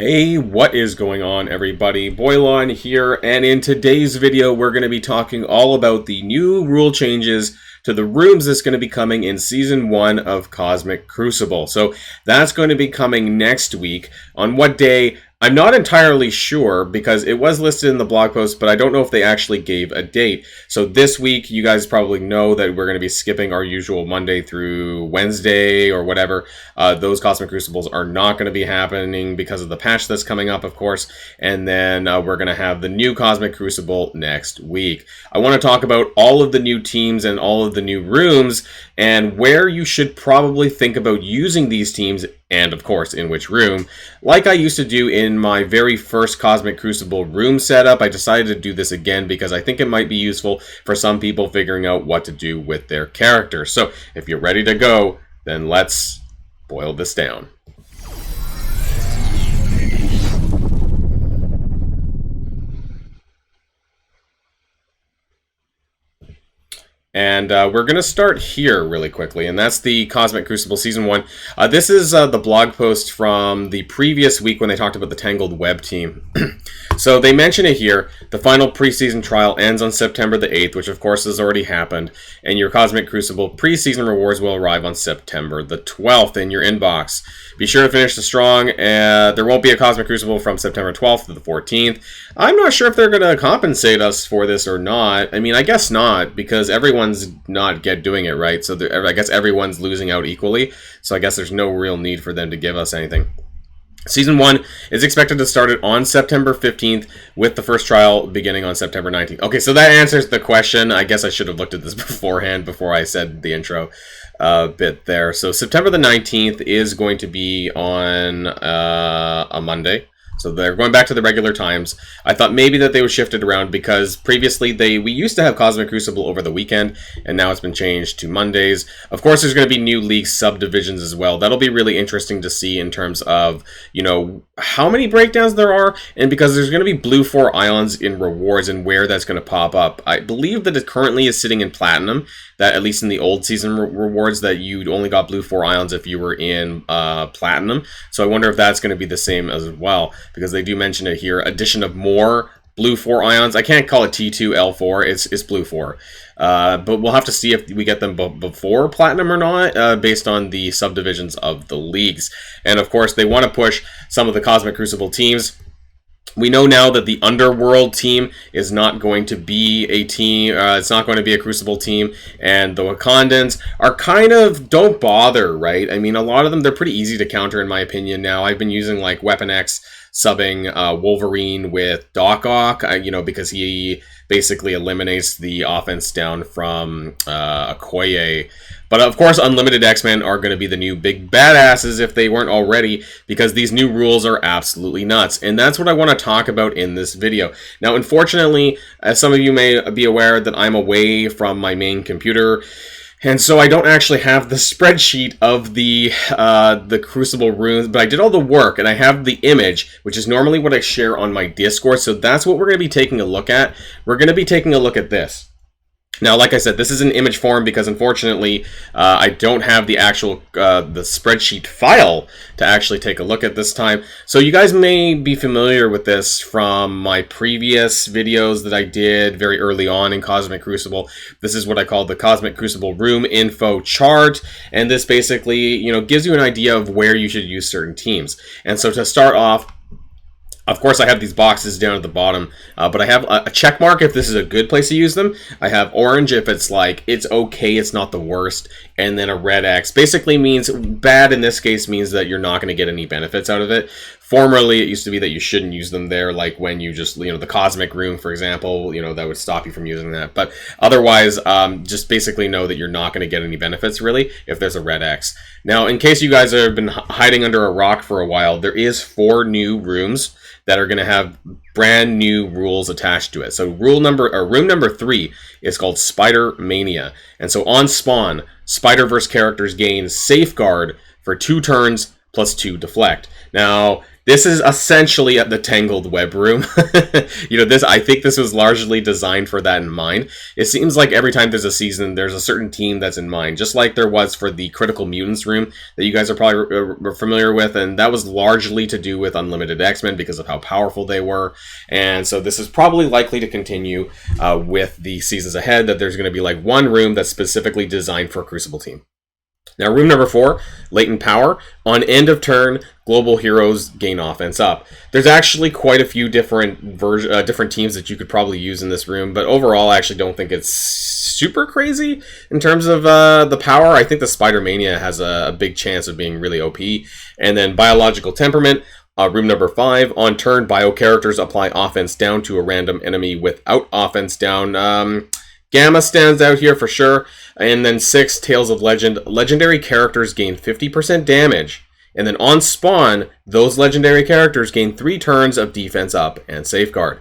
Hey, what is going on, everybody? Boilon here, and in today's video we're going to be talking all about the new rule changes to the rooms that's going to be coming in Season 1 of Cosmic Crucible. So that's going to be coming next week. On what day? I'm not entirely sure because it was listed in the blog post, but I don't know if they actually gave a date. So this week, you guys probably know that we're going to be skipping our usual Monday through Wednesday or whatever. Those Cosmic Crucibles are not going to be happening because of the patch that's coming up, of course. And then we're going to have the new Cosmic Crucible next week. I want to talk about all of the new teams and all of the new rooms and where you should probably think about using these teams and, of course, in which room. Like I used to do in my very first Cosmic Crucible room setup, I decided to do this again because I think it might be useful for some people figuring out what to do with their character. So, if you're ready to go, then let's boil this down. And we're going to start here really quickly, and that's the Cosmic Crucible Season 1. This is the blog post from the previous week when they talked about the Tangled Web team. So they mention it here. The final preseason trial ends on September the 8th, which of course has already happened, and your Cosmic Crucible preseason rewards will arrive on September the 12th in your inbox. Be sure to finish the strong. There won't be a Cosmic Crucible from September 12th to the 14th. I'm not sure if they're going to compensate us for this or not. I mean, I guess not, because everyone's not doing it, right? So I guess everyone's losing out equally. So I guess there's no real need for them to give us anything. Season 1 is expected to start on September 15th, with the first trial beginning on September 19th. Okay, so that answers the question. I guess I should have looked at this beforehand before I said the intro bit there. So September the 19th is going to be on a Monday. So they're going back to the regular times. I thought maybe that they would shift it around because previously we used to have Cosmic Crucible over the weekend, and now it's been changed to Mondays. Of course, there's going to be new league subdivisions as well. That'll be really interesting to see in terms of, you know, how many breakdowns there are, and because there's going to be blue 4 ions in rewards and where that's going to pop up. I believe that it currently is sitting in Platinum, that at least in the old season rewards that you only got blue 4 ions if you were in Platinum. So I wonder if that's going to be the same as well, because they do mention it here. Addition of more blue 4 ions. I can't call it T2 L4. It's blue 4. But we'll have to see if we get them before Platinum or not, based on the subdivisions of the leagues. And of course, they want to push some of the Cosmic Crucible teams. We know now that the Underworld team is not going to be a team. It's not going to be a Crucible team. And the Wakandans are kind of, don't bother, right? I mean, a lot of them, they're pretty easy to counter in my opinion now. I've been using like Weapon X subbing Wolverine with Doc Ock, you know, because he basically eliminates the offense down from Okoye. But of course, Unlimited X-Men are going to be the new big badasses if they weren't already, because these new rules are absolutely nuts. And that's what I want to talk about in this video. Now, unfortunately, as some of you may be aware, that I'm away from my main computer, and so I don't actually have the spreadsheet of the Crucible runes, but I did all the work, and I have the image, which is normally what I share on my Discord, so that's what we're going to be taking a look at. We're going to be taking a look at this. Now, like I said, this is in image form because, unfortunately, I don't have the actual the spreadsheet file to actually take a look at this time. So you guys may be familiar with this from my previous videos that I did very early on in Cosmic Crucible. This is what I call the Cosmic Crucible Room Info Chart, and this basically, you know, gives you an idea of where you should use certain teams. And so to start off, of course, I have these boxes down at the bottom, but I have a check mark if this is a good place to use them. I have orange if it's like, it's okay, it's not the worst, and then a red X. Basically means, bad in this case means that you're not going to get any benefits out of it. Formerly, it used to be that you shouldn't use them there, like when you just, you know, the Cosmic Room, for example, you know, that would stop you from using that. But otherwise, just basically know that you're not going to get any benefits, really, if there's a red X. Now, in case you guys have been hiding under a rock for a while, there is 4 new rooms that are going to have brand new rules attached to it. So room number 3 is called Spider Mania. And so on spawn, Spider-Verse characters gain Safeguard for 2 turns plus 2 deflect. Now, This is essentially the Tangled Web room. I think this was largely designed for that in mind. It seems like every time there's a season, there's a certain team that's in mind, just like there was for the Critical Mutants room that you guys are probably familiar with, and that was largely to do with Unlimited X-Men because of how powerful they were. And so this is probably likely to continue with the seasons ahead, that there's going to be like one room that's specifically designed for a Crucible team. Now, room number 4, Latent Power. On end of turn, global heroes gain offense up. There's actually quite a few different teams that you could probably use in this room, but overall, I actually don't think it's super crazy in terms of the power. I think the Spider-Mania has a big chance of being really OP. And then Biological Temperament. Room number 5, on turn, bio characters apply offense down to a random enemy without offense down. Gamma stands out here for sure. And then 6, Tales of Legend. Legendary characters gain 50% damage. And then on spawn, those legendary characters gain 3 turns of defense up and safeguard.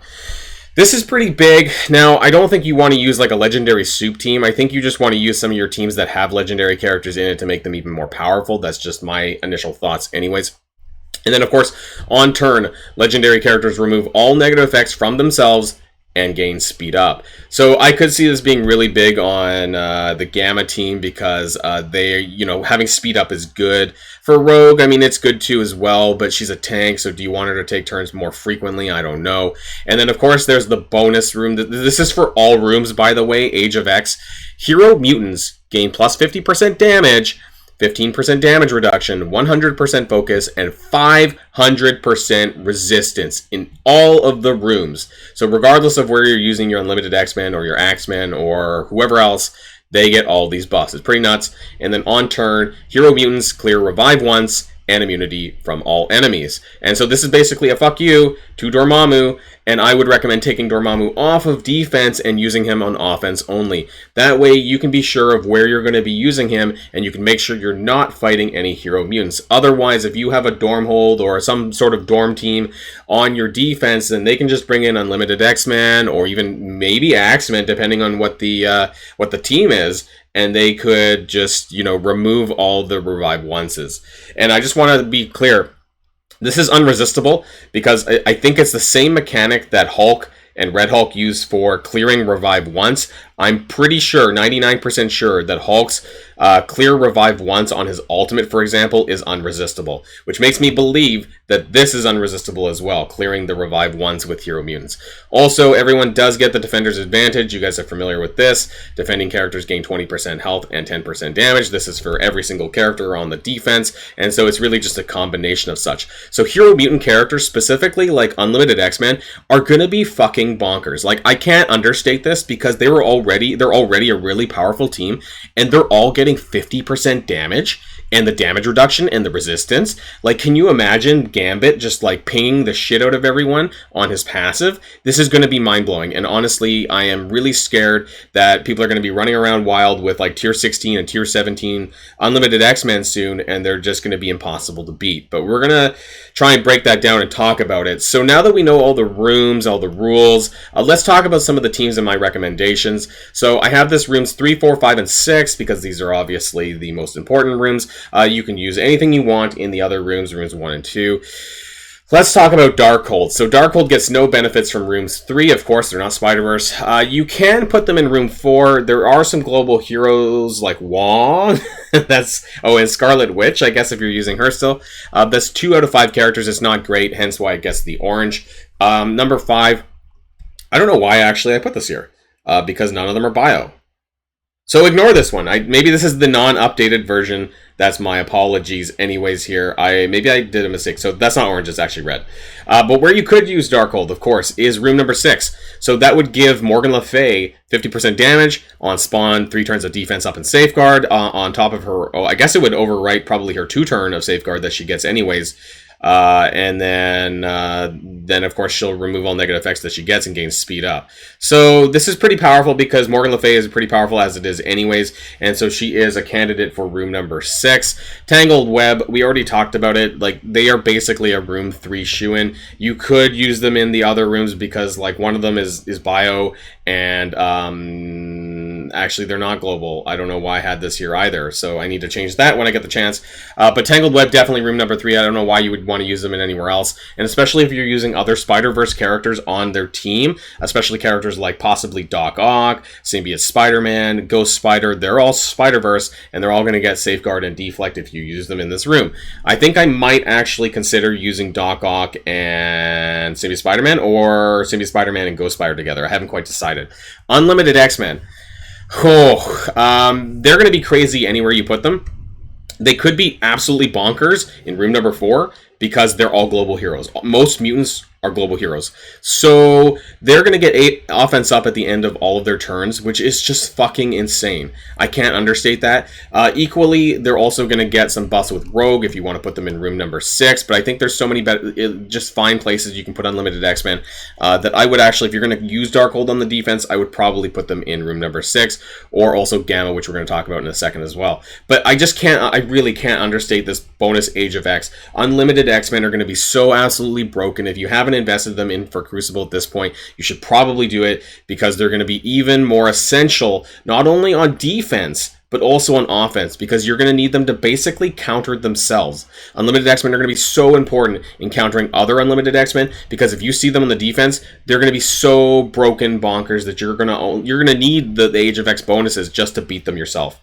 This is pretty big. Now, I don't think you want to use like a legendary soup team. I think you just want to use some of your teams that have legendary characters in it to make them even more powerful. That's just my initial thoughts anyways. And then, of course, on turn, legendary characters remove all negative effects from themselves and gain speed up. So I could see this being really big on the Gamma team because having speed up is good. For Rogue, I mean, it's good too as well, but she's a tank, so do you want her to take turns more frequently? I don't know. And then, of course, there's the bonus room. This is for all rooms, by the way, Age of X. Hero Mutants gain plus 50% damage, 15% damage reduction, 100% focus, and 500% resistance in all of the rooms. So regardless of where you're using your Unlimited X-Men or your Axemen or whoever else, they get all these buffs. It's pretty nuts. And then on turn, Hero Mutants clear Revive once and immunity from all enemies. And so this is basically a fuck you to Dormammu, and I would recommend taking Dormammu off of defense and using him on offense only. That way you can be sure of where you're going to be using him, and you can make sure you're not fighting any Hero Mutants. Otherwise, if you have a Dorm Hold or some sort of Dorm team on your defense, then they can just bring in Unlimited X-Men or even maybe Axemen, depending on what the team is, and they could just, remove all the Revive onces. And I just want to be clear, this is unresistible because I think it's the same mechanic that Hulk and Red Hulk use for clearing Revive once. I'm pretty sure, 99% sure, that Hulk's clear Revive once on his ultimate, for example, is unresistible, which makes me believe that this is unresistible as well, clearing the Revive once with Hero Mutants. Also, everyone does get the Defender's Advantage. You guys are familiar with this. Defending characters gain 20% health and 10% damage. This is for every single character on the defense, and so it's really just a combination of such. So Hero Mutant characters, specifically like Unlimited X-Men, are going to be fucking bonkers. Like, I can't understate this because they're already a really powerful team, and they're all getting 50% damage and the damage reduction and the resistance. Like, can you imagine Gambit just like pinging the shit out of everyone on his passive? This is going to be mind-blowing, and honestly, I am really scared that people are going to be running around wild with like tier 16 and tier 17 Unlimited X-Men soon, and they're just going to be impossible to beat. But we're going to try and break that down and talk about it. So now that we know all the rooms, all the rules, let's talk about some of the teams in my recommendations. So I have this rooms 3, 4, 5, and 6 because these are obviously the most important rooms. You can use anything you want in the other rooms 1 and 2. Let's talk about Darkhold. So Darkhold gets no benefits from rooms 3. Of course, they're not Spider-Verse. You can put them in room 4. There are some global heroes like Wong. And Scarlet Witch, I guess, if you're using her still. That's 2 out of 5 characters. It's not great, hence why I guess the orange. Number 5. I don't know why actually I put this here. Because none of them are bio. So ignore this one. Maybe this is the non-updated version. That's my apologies anyways here. Maybe I did a mistake. So that's not orange, it's actually red. But where you could use Darkhold, of course, is room number 6. So that would give Morgan Le Fay 50% damage on spawn, 3 turns of defense up and safeguard. On top of her, I guess it would overwrite probably her 2 turn of safeguard that she gets anyways. And then of course she'll remove all negative effects that she gets and gains speed up. So this is pretty powerful because Morgan Le Fay is pretty powerful as it is anyways, and so she is a candidate for room number 6. Tangled Web, we already talked about it. Like, they are basically a room 3 shoo-in. You could use them in the other rooms because like one of them is bio, and Actually, they're not global. I don't know why I had this here either, so I need to change that when I get the chance. But Tangled Web, definitely room number 3. I don't know why you would want to use them in anywhere else, and especially if you're using other Spider-Verse characters on their team, especially characters like possibly Doc Ock, Symbiote Spider-Man, Ghost Spider. They're all Spider-Verse, and they're all going to get Safeguard and Deflect if you use them in this room. I think I might actually consider using Doc Ock and Symbiote Spider-Man, or Symbiote Spider-Man and Ghost Spider together. I haven't quite decided. Unlimited X-Men. They're going to be crazy anywhere you put them. They could be absolutely bonkers in room number 4 because they're all global heroes. Most mutants are global heroes. So they're going to get 8 offense up at the end of all of their turns, which is just fucking insane. I can't understate that. Equally, they're also going to get some buffs with Rogue if you want to put them in room number 6, but I think there's so many just fine places you can put Unlimited X-Men that I would actually, if you're going to use Darkhold on the defense, I would probably put them in room number 6, or also Gamma, which we're going to talk about in a second as well. But I just can't, I really can't understate this bonus Age of X. Unlimited X-Men are going to be so absolutely broken. If you haven't invested them in for Crucible at this point, you should probably do it, because they're going to be even more essential, not only on defense, but also on offense, because you're going to need them to basically counter themselves. Unlimited X-Men are going to be so important in countering other Unlimited X-Men, because if you see them on the defense, they're going to be so broken bonkers that you're going to need the Age of X bonuses just to beat them yourself.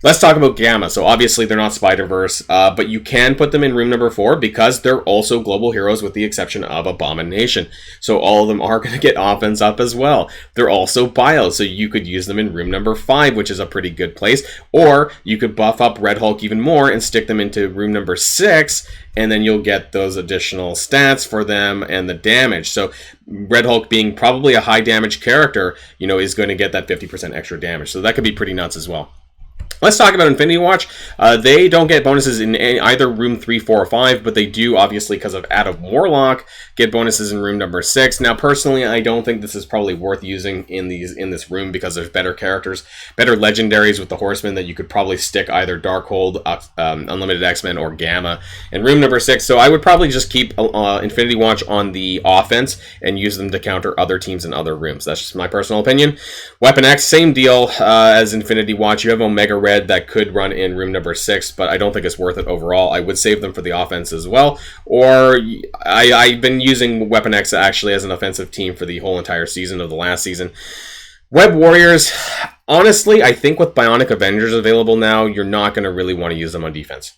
Let's talk about Gamma. So obviously they're not Spider-Verse, but you can put them in room number 4 because they're also global heroes with the exception of Abomination. So all of them are going to get offense up as well. They're also bio, so you could use them in room number 5, which is a pretty good place. Or you could buff up Red Hulk even more and stick them into room number 6, and then you'll get those additional stats for them and the damage. So Red Hulk, being probably a high damage character, is going to get that 50% extra damage. So that could be pretty nuts as well. Let's talk about Infinity Watch. They don't get bonuses in either room 3, 4, or 5, but they do, obviously, because of Adam Warlock, get bonuses in room number 6. Now, personally, I don't think this is probably worth using in this room, because there's better characters, better legendaries with the Horsemen that you could probably stick either Darkhold, Unlimited X-Men, or Gamma in room number 6. So I would probably just keep Infinity Watch on the offense and use them to counter other teams in other rooms. That's just my personal opinion. Weapon X, same deal as Infinity Watch. You have Omega Red that could run in room number 6, but I don't think it's worth it overall. I would save them for the offense as well, or I've been using Weapon X actually as an offensive team for the whole entire season of the last season. Web Warriors, honestly, I think with Bionic Avengers available now, you're not going to really want to use them on defense.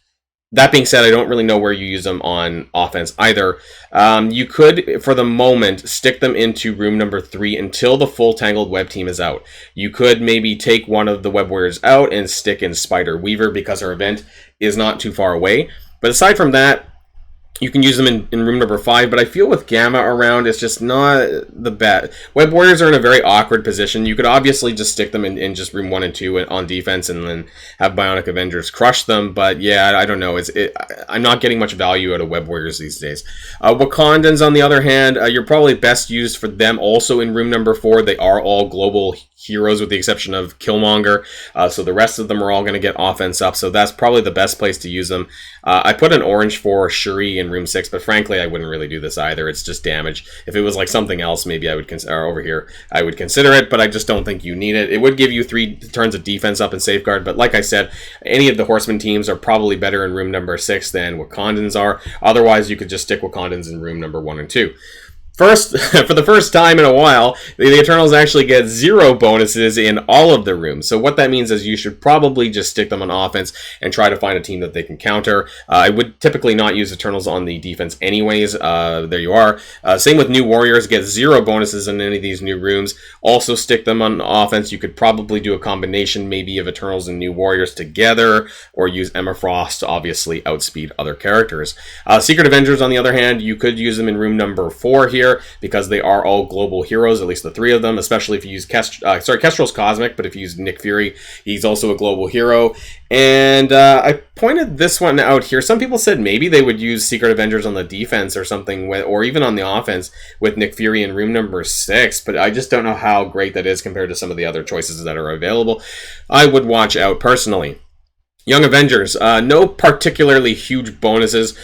That being said, I don't really know where you use them on offense either. You could, for the moment, stick them into room number 3 until the full Tangled Web team is out. You could maybe take one of the Web Warriors out and stick in Spider Weaver because her event is not too far away. But aside from that, you can use them in room number 5, but I feel with Gamma around, it's just not the best. Web Warriors are in a very awkward position. You could obviously just stick them in just room 1 and 2 on defense and then have Bionic Avengers crush them, but yeah, I don't know. I'm not getting much value out of Web Warriors these days. Wakandans, on the other hand, you're probably best used for them also in room number 4. They are all global heroes with the exception of Killmonger, so the rest of them are all going to get offense up, so that's probably the best place to use them. I put an orange for Shuri in room 6, but frankly I wouldn't really do this either. It's just damage. If it was like something else, maybe I would consider, over here, I would consider it, but I just don't think you need it. It would give you 3 turns of defense up in Safeguard, but like I said, any of the Horseman teams are probably better in room number 6 than Wakandans are. Otherwise, you could just stick Wakandans in room number 1 and 2. First, for the first time in a while, the Eternals actually get 0 bonuses in all of the rooms. So what that means is you should probably just stick them on offense and try to find a team that they can counter. I would typically not use Eternals on the defense anyways. There you are. Same with New Warriors, get 0 bonuses in any of these new rooms. Also stick them on offense. You could probably do a combination maybe of Eternals and New Warriors together, or use Emma Frost to obviously outspeed other characters. Secret Avengers, on the other hand, you could use them in room number 4 here, because they are all global heroes, at least the 3 of them, especially if you use Kestrel's Cosmic, but if you use Nick Fury, he's also a global hero. And I pointed this one out here. Some people said maybe they would use Secret Avengers on the defense or something, or even on the offense with Nick Fury in room number 6, but I just don't know how great that is compared to some of the other choices that are available. I would watch out personally. Young Avengers, no particularly huge bonuses.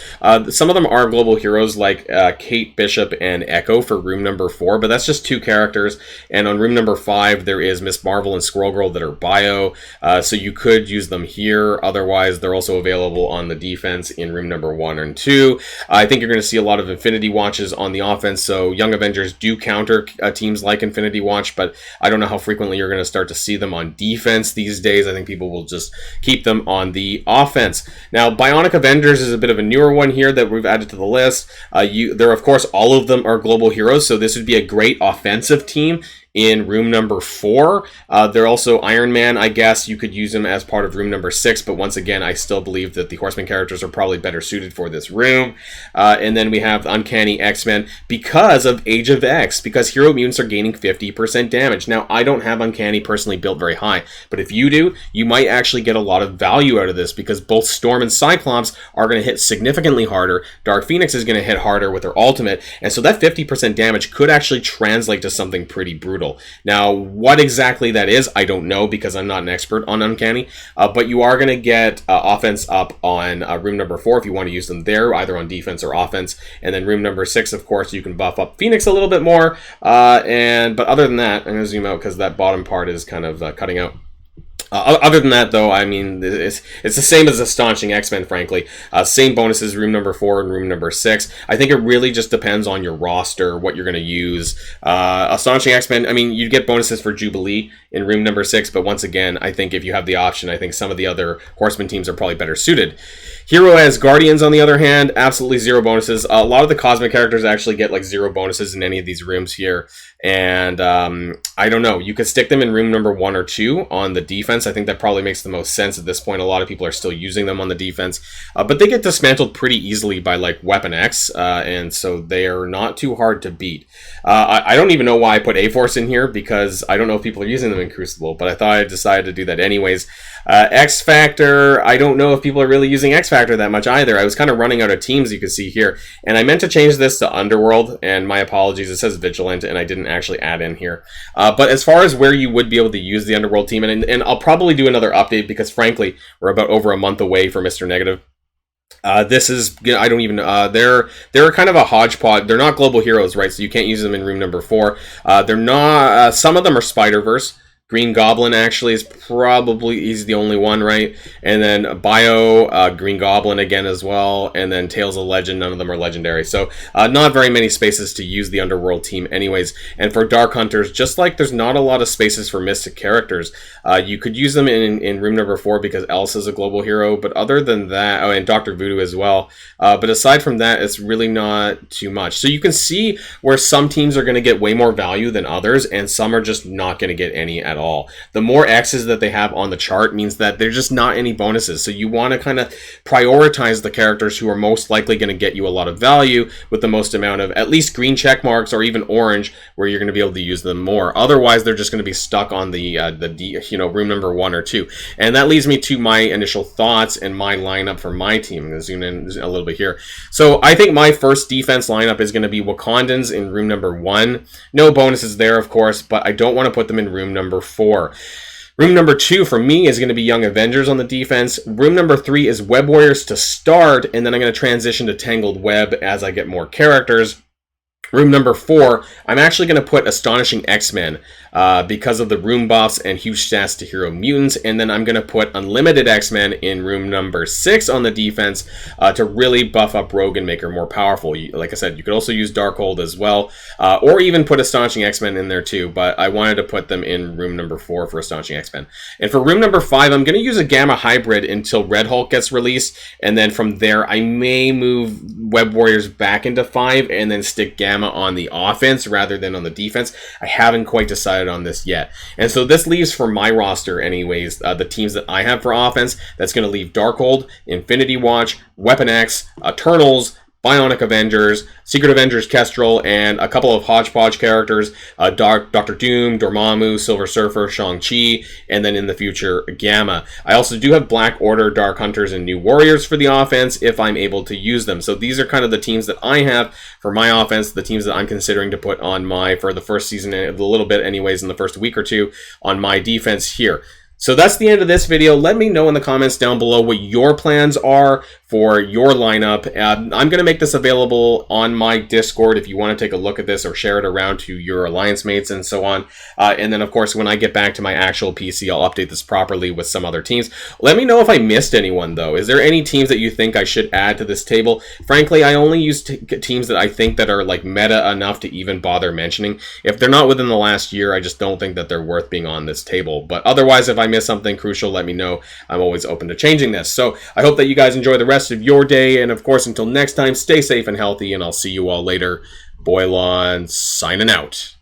Some of them are global heroes like Kate Bishop and Echo for room number 4, but that's just 2 characters. And on room number 5, there is Miss Marvel and Squirrel Girl that are bio, so you could use them here. Otherwise, they're also available on the defense in room number 1 and 2. I think you're going to see a lot of Infinity Watches on the offense, so Young Avengers do counter teams like Infinity Watch, but I don't know how frequently you're going to start to see them on defense these days. I think people will just keep them on the offense. Now, Bionic Avengers is a bit of a newer one here that we've added to the list. There, of course, all of them are global heroes, so this would be a great offensive team in room number 4. They're also Iron Man. I guess you could use them as part of room number 6, but once again, I still believe that the Horseman characters are probably better suited for this room. And then we have the Uncanny X-Men because of Age of X, because hero mutants are gaining 50% damage. Now, I don't have Uncanny personally built very high, but if you do, you might actually get a lot of value out of this because both Storm and Cyclops are going to hit significantly harder. Dark Phoenix is going to hit harder with her ultimate, and so that 50% damage could actually translate to something pretty brutal. Now, what exactly that is, I don't know because I'm not an expert on Uncanny, but you are going to get offense up on room number 4 if you want to use them there, either on defense or offense. And then room number 6, of course, you can buff up Phoenix a little bit more. But other than that, I'm going to zoom out because that bottom part is kind of cutting out. Other than that, though, I mean, it's the same as Astonishing X-Men, frankly. Same bonuses, room number 4 and room number 6. I think it really just depends on your roster, what you're going to use. Astonishing X-Men, I mean, you get bonuses for Jubilee in room number 6, but once again, I think if you have the option, I think some of the other Horseman teams are probably better suited. Hero as Guardians, on the other hand, absolutely 0 bonuses. A lot of the Cosmic characters actually get like 0 bonuses in any of these rooms here. And I don't know, you could stick them in room number 1 or 2 on the defense. I think that probably makes the most sense at this point. A lot of people are still using them on the defense, but they get dismantled pretty easily by like Weapon X, and so they are not too hard to beat. I don't even know why I put A-Force in here because I don't know if people are using them in Crucible, but I thought I decided to do that anyways. X-Factor, I don't know if people are really using X-Factor that much either. I was kind of running out of teams, you can see here, and I meant to change this to Underworld, and my apologies, it says Vigilant, and I didn't actually add in here. But as far as where you would be able to use the Underworld team, and I'll probably do another update because frankly, we're about over a month away from Mr. Negative. This is, I don't even, they're kind of a hodgepodge. They're not global heroes, right? So you can't use them in room number 4. They're not, some of them are Spider-Verse. Green Goblin actually is probably, he's the only one, right? And then Bio, Green Goblin again as well, and then Tales of Legend, none of them are legendary. So not very many spaces to use the Underworld team anyways. And for Dark Hunters, just like there's not a lot of spaces for Mystic characters, you could use them in room number 4 because Elsa is a global hero, but other than that, oh, and Dr. Voodoo as well. But aside from that, it's really not too much. So you can see where some teams are going to get way more value than others, and some are just not going to get any at all. The more X's that they have on the chart means that there's just not any bonuses. So you want to kind of prioritize the characters who are most likely going to get you a lot of value with the most amount of at least green check marks or even orange where you're going to be able to use them more. Otherwise, they're just going to be stuck on the room number 1 or 2. And that leads me to my initial thoughts and my lineup for my team. I'm going to zoom in a little bit here. So I think my first defense lineup is going to be Wakandans in room number 1. No bonuses there, of course, but I don't want to put them in room number 4. Room number 2 for me is going to be Young Avengers on the defense. Room number 3 is Web Warriors to start, and then I'm going to transition to Tangled Web as I get more characters. Room number 4, I'm actually going to put Astonishing X-Men because of the room buffs and huge stats to hero mutants, and then I'm going to put Unlimited X-Men in room number 6 on the defense to really buff up Rogue and make her more powerful. Like I said, you could also use Darkhold as well, or even put Astonishing X-Men in there too, but I wanted to put them in room number 4 for Astonishing X-Men. And for room number 5, I'm going to use a Gamma Hybrid until Red Hulk gets released, and then from there I may move Web Warriors back into 5 and then stick Gamma on the offense rather than on the defense. I haven't quite decided on this yet. And so this leaves for my roster anyways, the teams that I have for offense. That's going to leave Darkhold, Infinity Watch, Weapon X, Eternals, Bionic Avengers, Secret Avengers Kestrel, and a couple of hodgepodge characters, Dr. Doom, Dormammu, Silver Surfer, Shang-Chi, and then in the future, Gamma. I also do have Black Order, Dark Hunters, and New Warriors for the offense if I'm able to use them. So these are kind of the teams that I have for my offense, the teams that I'm considering to put on for the first season, a little bit anyways in the first week or two, on my defense here. So that's the end of this video. Let me know in the comments down below what your plans are for your lineup. I'm going to make this available on my Discord if you want to take a look at this or share it around to your alliance mates and so on. And then, of course, when I get back to my actual PC, I'll update this properly with some other teams. Let me know if I missed anyone, though. Is there any teams that you think I should add to this table? Frankly, I only use teams that I think that are like meta enough to even bother mentioning. If they're not within the last year, I just don't think that they're worth being on this table. But otherwise, if I miss something crucial, let me know. I'm always open to changing this. So I hope that you guys enjoy the rest of your day. And of course, until next time, stay safe and healthy, and I'll see you all later. Boilon signing out.